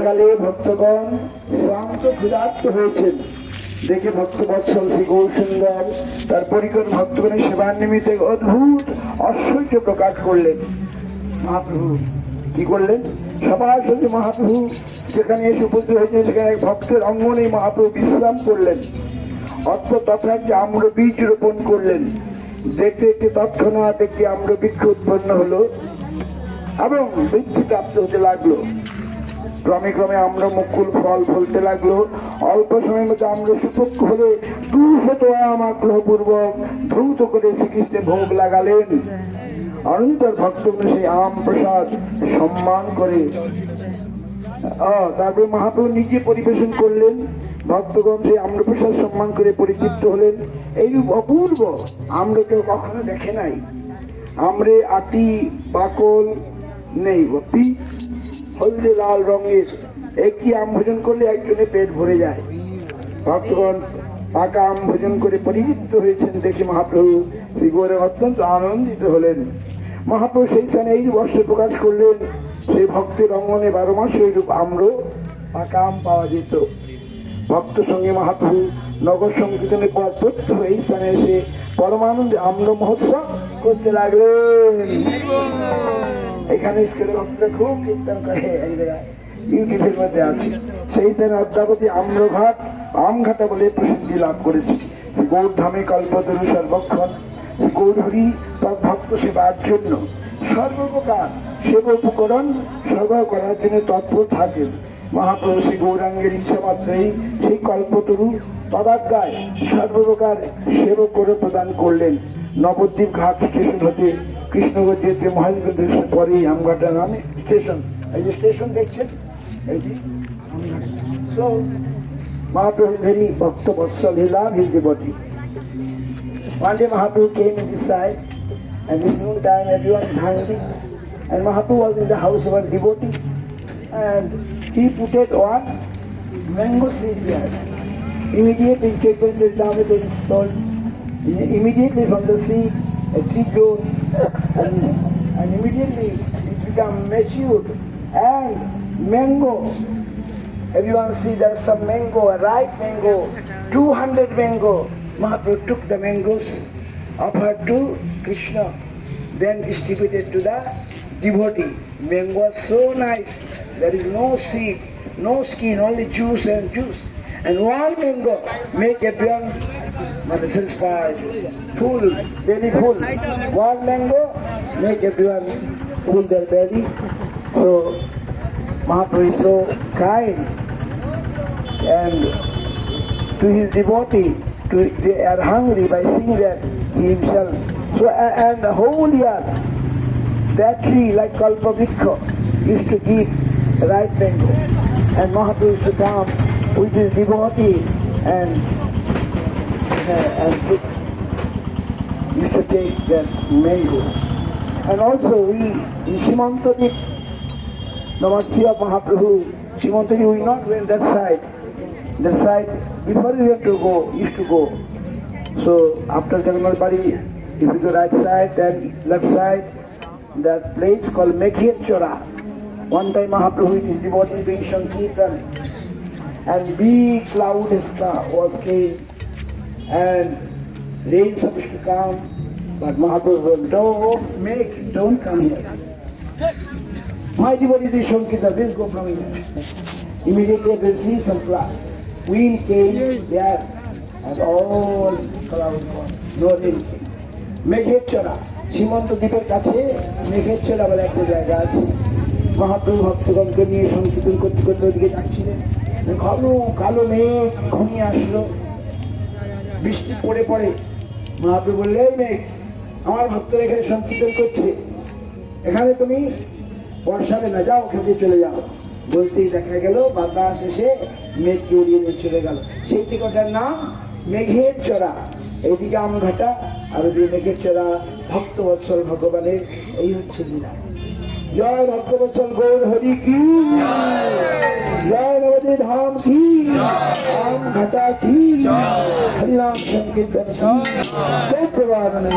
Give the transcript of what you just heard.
সকালে ভক্তগণ শ্রান্ত ক্ষুধার্ত হয়েছেন দেখে ভক্তবৎসল শ্রী গৌরসুন্দর তার পরিকর ভক্তগণের সেবার নিমিত্তে অদ্ভুত ঐশ্বর্য প্রকাশ করলেন। মহাপ্রভু কি করলেন? সবার সাথে মহাপ্রভু যেখানে এসে উপস্থিত হয়েছে সেখানে এক ভক্তের অঙ্গনে মহাপ্রভু বিশ্রাম করলেন। অর্থ তথা একটি আম্র বীজ রোপণ করলেন। দেখতে একটি তৎক্ষণাৎ একটি আম্র বৃক্ষ উৎপন্ন হলো এবং বৃদ্ধি প্রাপ্ত হতে লাগলো। ক্রমে ক্রমে আম্র মুকুল ফল ফলতে লাগলো। অল্প সময়ের মধ্যে আম্র সুপক্ষ হলে 200 আম আগ্রহপূর্বক ধৌত করে শ্রীকৃষ্ণে ভোগ লাগালেন। অনন্তর ভক্তগণ সেই আম প্রসাদ সম্মান করে তারপরে মহাপ্রভু নিজে পরিবেশন করলেন। ভক্তগণ সেই আম্রপ্রসাদ সম্মান করে পরিতৃপ্ত হলেন। এইরূপ অপূর্ব আম্র কেউ কখনো দেখে নাই। আমরে আটি বাকল নেই, হলদে লাল রঙের একটি আম ভোজন করলে একজনের পেট ভরে যায়। ভক্তগণ পাকা আম ভোজন করে পরিতৃপ্ত হয়েছেন দেখে মহাপ্রভু শ্রী গৌরে অত্যন্ত আনন্দিত হলেন। মহাপ্রভু সেই স্থানে এই বস্ত্র প্রকাশ করলেন। সেই ভক্তের অঙ্গনে 12 মাস এইরূপ আম্র পাকা আম পাওয়া যেত। ভক্ত সঙ্গে মহাপ্রভু নগর সংকীর্তনের পর প্রত্যহ এই স্থানে এসে পরমানন্দে আম্র মহোৎসব করতে লাগলেন। এখানে স্কুলে ভক্তরা খুব কীর্তন করে, এক জায়গায় ইউটিউবের মধ্যে আছে। সেই স্থানে অদ্যাবধি আম্রঘাট আমঘাটা বলে প্রসিদ্ধি লাভ করেছে। গৌরধামে কল্পতরু সর্বক্ষণ গৌরহরি ভক্ত সেবার জন্য সর্বপ্রকার সেবা উপকরণ সরবরাহ করার জন্য তৎপর থাকেন। মহাপ্রভু শ্রী গৌরাঙ্গের ইচ্ছা মাত্রেই সেই কল্পতরু তদাজ্ঞায় সর্বপ্রকার সেবা করে প্রদান করলেন। নবদ্বীপ ঘাট স্টেশন হতে কৃষ্ণগঞ্জ যেতে মহেশগঞ্জ পরেই আমঘাটা নামে স্টেশন। এই যে স্টেশন দেখছেন এইটি Amghata. So Mahaprabhu is very bhakta vatsal, he loved his devotee. One day Mahaprabhu came in this side, and this noon time everyone is hungry, and Mahaprabhu was in the house of a devotee, and he put one mango seed there. Immediately Chaitanya Damodar is told, immediately from the seed a tree grew, and immediately it became matured, and mango. Everyone see there's some mango, a ripe mango, 200 mango. Mahaprabhu took the mangoes, offered to Krishna, then distributed to the devotee. Mango was so nice, there is no seed, no skin, only juice and juice. And one mango make everyone satisfied, full, belly full. One mango make everyone full their belly. So Mahaprabhu is so kind, and to his devotee, they are hungry by seeing that he himself. So and the whole year, that tree like Kalpavriksha used to give ripe mango, and Mahaprabhu used to come with his devotee and used to take that mango. And also we in Simantadip, Namaste of Mahaprabhu, Simantadip, we not went that side. That side, before we have to go, used to go. So after Jagannath Bari, if you go right side, then left side, that place called Meghir Chora. One time Mahaprabhu with his devotee doing Sankirtan, and big cloud came, and rain supposed to come, but Mahaprabhu said, don't come here. My devotee is Sankirtan, please go from here. Immediately they see some cloud. Wind came there, and all cloud gone. No rain came. Meghir Chora, সীমন্ত দ্বীপের কাছে মেঘের চোরা বলে একটা জায়গা আছে। মহাপ্রভু ভক্তগণকে নিয়ে সংকীর্তন করতে করতে ওদিকে যাচ্ছিলেন। ঘন কালো মেঘ ঘনিয়ে আসলো, বৃষ্টি পড়ে পড়ে। মহাপ্রভু বললেন, এই মেঘ, আমার ভক্তরা এখানে সংকীর্তন করছে, এখানে তুমি বর্ষাবে না, যাও ওখান থেকে চলে যাও। বলতেই দেখা গেল বাতাস এসে মেঘকে উড়িয়ে নিয়ে চলে গেল। সেই থেকে ওটার নাম মেঘের চোরা। এইদিকে আমঘাটা আর ওদিকে মেঘের চোরা। ভক্তবৎসল ভগবানের এই হচ্ছে লীলা। জয় ভক্তবৎসল গৌর হরি কি, জয় নবদ্বীপ ধাম কি, আমঘাটা কি, হরিনাম সংকীর্তন কি, জয় প্রভানন্দ।